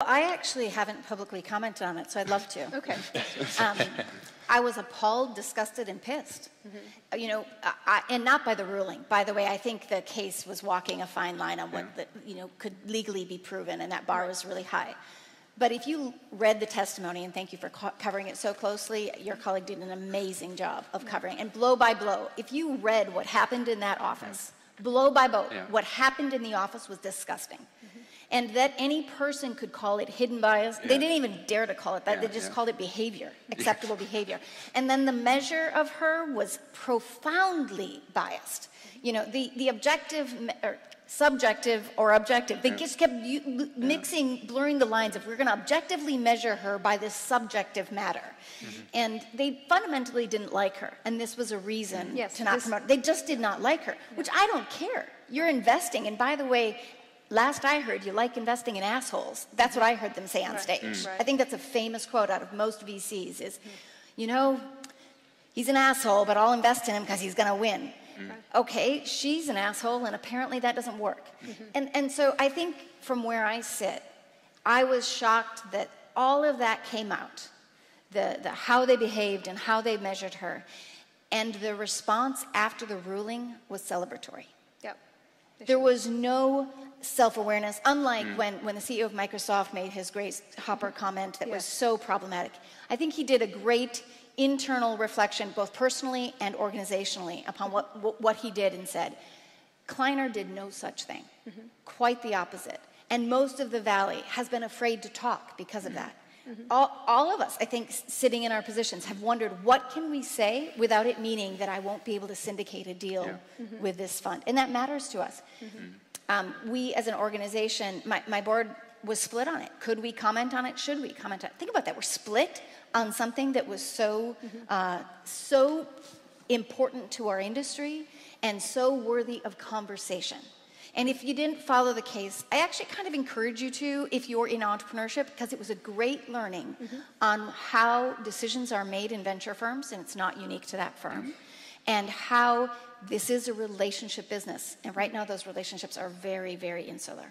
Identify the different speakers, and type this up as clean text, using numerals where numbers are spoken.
Speaker 1: I actually haven't publicly commented on it, so I'd love to.
Speaker 2: Okay.
Speaker 1: I was appalled, disgusted, and pissed. Mm-hmm. You know, and not by the ruling. By the way, I think the case was walking a fine line on what could legally be proven, and that bar was really high. But if you read the testimony, and thank you for covering it so closely, your colleague did an amazing job of covering, and blow by blow. If you read what happened in that office, blow by blow, what happened in the office was disgusting. Mm-hmm. And that any person could call it hidden bias. They didn't even dare to call it that. They just called it behavior, acceptable behavior. And then the measure of her was profoundly biased. You know, the objective, or subjective or objective, they just kept mixing, blurring the lines of we're going to objectively measure her by this subjective matter. Mm-hmm. And they fundamentally didn't like her. And this was a reason to not promote. They just did not like her, which I don't care. You're investing. And by the way, last I heard, you like investing in assholes. That's what I heard them say on stage. Right. I think that's a famous quote out of most VCs is, you know, he's an asshole, but I'll invest in him because he's going to win. Okay, she's an asshole, and apparently that doesn't work. And so I think from where I sit, I was shocked that all of that came out, the how they behaved and how they measured her, and the response after the ruling was celebratory.
Speaker 2: Yep.
Speaker 1: There was no self-awareness, unlike when the CEO of Microsoft made his Grace Hopper comment that was so problematic. I think he did a great internal reflection, both personally and organizationally, upon what he did and said. Kleiner did no such thing. Quite the opposite. And most of the Valley has been afraid to talk because of that. All of us, I think, sitting in our positions have wondered, what can we say without it meaning that I won't be able to syndicate a deal with this fund? And that matters to us. We, as an organization, my board was split on it. Could we comment on it? Should we comment on it? Think about that. We're split on something that was so important to our industry and so worthy of conversation. And if you didn't follow the case, I actually kind of encourage you to, if you're in entrepreneurship, because it was a great learning on how decisions are made in venture firms, and it's not unique to that firm, and how this is a relationship business. And right now those relationships are very, very insular.